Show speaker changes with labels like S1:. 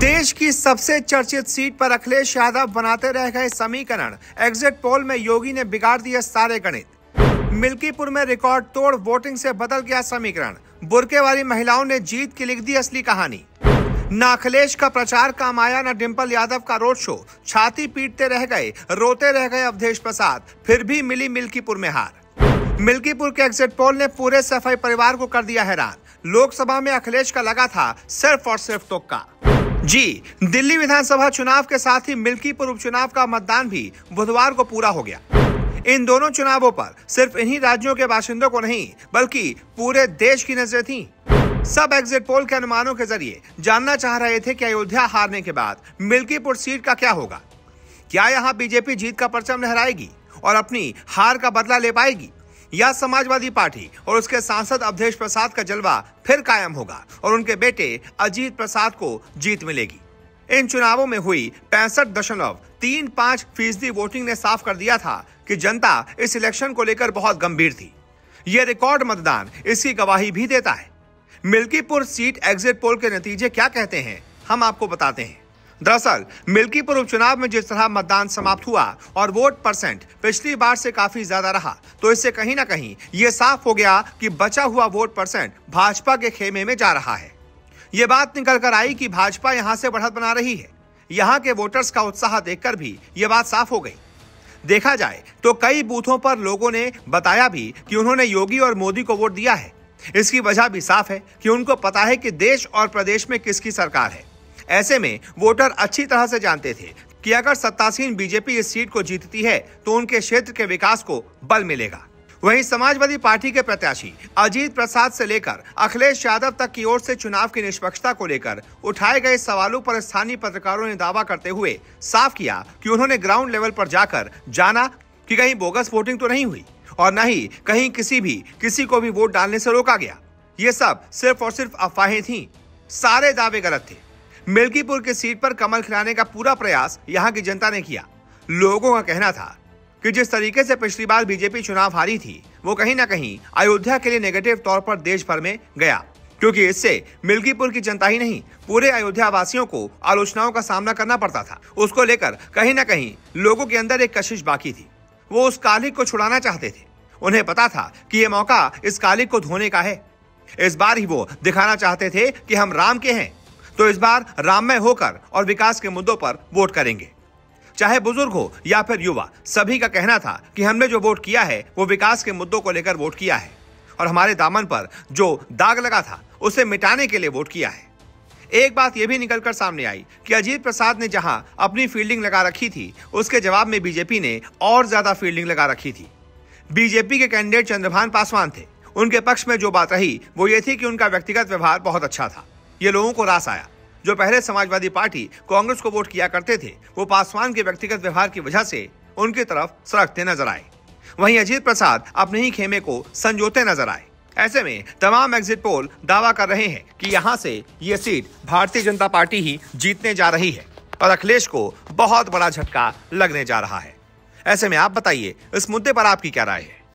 S1: देश की सबसे चर्चित सीट पर अखिलेश यादव बनाते रह गए समीकरण। एग्जिट पोल में योगी ने बिगाड़ दिए सारे गणित। मिल्कीपुर में रिकॉर्ड तोड़ वोटिंग से बदल गया समीकरण। बुर्के वाली महिलाओं ने जीत की लिख दी असली कहानी। न अखिलेश का प्रचार काम आया, न डिंपल यादव का रोड शो। छाती पीटते रह गए, रोते रह गए अवधेश प्रसाद। फिर भी मिली मिल्कीपुर में हार। मिल्कीपुर के एग्जिट पोल ने पूरे सफाई परिवार को कर दिया हैरान। लोकसभा में अखिलेश का लगा था सिर्फ और सिर्फ तुक्का। जी, दिल्ली विधानसभा चुनाव के साथ ही मिल्कीपुर उपचुनाव का मतदान भी बुधवार को पूरा हो गया। इन दोनों चुनावों पर सिर्फ इन्हीं राज्यों के बाशिंदों को नहीं बल्कि पूरे देश की नजरें थीं। सब एग्जिट पोल के अनुमानों के जरिए जानना चाह रहे थे कि अयोध्या हारने के बाद मिल्कीपुर सीट का क्या होगा। क्या यहाँ बीजेपी जीत का परचम लहराएगी और अपनी हार का बदला ले पाएगी, या समाजवादी पार्टी और उसके सांसद अवधेश प्रसाद का जलवा फिर कायम होगा और उनके बेटे अजीत प्रसाद को जीत मिलेगी। इन चुनावों में हुई 65.35% वोटिंग ने साफ कर दिया था कि जनता इस इलेक्शन को लेकर बहुत गंभीर थी। यह रिकॉर्ड मतदान इसकी गवाही भी देता है। मिल्कीपुर सीट एग्जिट पोल के नतीजे क्या कहते हैं, हम आपको बताते हैं। दरअसल मिल्कीपुर उपचुनाव में जिस तरह मतदान समाप्त हुआ और वोट परसेंट पिछली बार से काफी ज्यादा रहा, तो इससे कहीं ना कहीं यह साफ हो गया कि बचा हुआ वोट परसेंट भाजपा के खेमे में जा रहा है। यह बात निकल कर आई कि भाजपा यहां से बढ़त बना रही है। यहां के वोटर्स का उत्साह देखकर भी यह बात साफ हो गई। देखा जाए तो कई बूथों पर लोगों ने बताया भी कि उन्होंने योगी और मोदी को वोट दिया है। इसकी वजह भी साफ है कि उनको पता है कि देश और प्रदेश में किसकी सरकार है। ऐसे में वोटर अच्छी तरह से जानते थे कि अगर सत्तासीन बीजेपी इस सीट को जीतती है तो उनके क्षेत्र के विकास को बल मिलेगा। वहीं समाजवादी पार्टी के प्रत्याशी अजीत प्रसाद से लेकर अखिलेश यादव तक की ओर से चुनाव की निष्पक्षता को लेकर उठाए गए सवालों पर स्थानीय पत्रकारों ने दावा करते हुए साफ किया कि उन्होंने ग्राउंड लेवल पर जाकर जाना कि कहीं बोगस वोटिंग तो नहीं हुई और न ही कहीं किसी को भी वोट डालने से रोका गया। ये सब सिर्फ और सिर्फ अफवाहें थीं। सारे दावे गलत थे। मिल्कीपुर की सीट पर कमल खिलाने का पूरा प्रयास यहां की जनता ने किया। लोगों का कहना था कि जिस तरीके से पिछली बार बीजेपी चुनाव हारी थी, वो कहीं ना कहीं अयोध्या के लिए नेगेटिव तौर पर देश भर में गया, क्योंकि इससे मिल्कीपुर की जनता ही नहीं पूरे अयोध्या वासियों को आलोचनाओं का सामना करना पड़ता था। उसको लेकर कहीं ना कहीं लोगों के अंदर एक कशिश बाकी थी। वो उस कालिक को छुड़ाना चाहते थे। उन्हें पता था कि यह मौका इस कालिक को धोने का है। इस बार ही वो दिखाना चाहते थे कि हम राम के हैं, तो इस बार राममय होकर और विकास के मुद्दों पर वोट करेंगे। चाहे बुजुर्ग हो या फिर युवा, सभी का कहना था कि हमने जो वोट किया है वो विकास के मुद्दों को लेकर वोट किया है और हमारे दामन पर जो दाग लगा था उसे मिटाने के लिए वोट किया है। एक बात यह भी निकलकर सामने आई कि अजीत प्रसाद ने जहां अपनी फील्डिंग लगा रखी थी, उसके जवाब में बीजेपी ने और ज्यादा फील्डिंग लगा रखी थी। बीजेपी के कैंडिडेट चंद्रभान पासवान थे। उनके पक्ष में जो बात रही वो ये थी कि उनका व्यक्तिगत व्यवहार बहुत अच्छा था। ये लोगों को रास आया। जो पहले समाजवादी पार्टी कांग्रेस को वोट किया करते थे, वो पासवान के व्यक्तिगत व्यवहार की वजह से उनकी तरफ सरकते नजर आए। वहीं अजीत प्रसाद अपने ही खेमे को संजोते नजर आए। ऐसे में तमाम एग्जिट पोल दावा कर रहे हैं कि यहां से ये सीट भारतीय जनता पार्टी ही जीतने जा रही है और अखिलेश को बहुत बड़ा झटका लगने जा रहा है। ऐसे में आप बताइए, इस मुद्दे पर आपकी क्या राय है?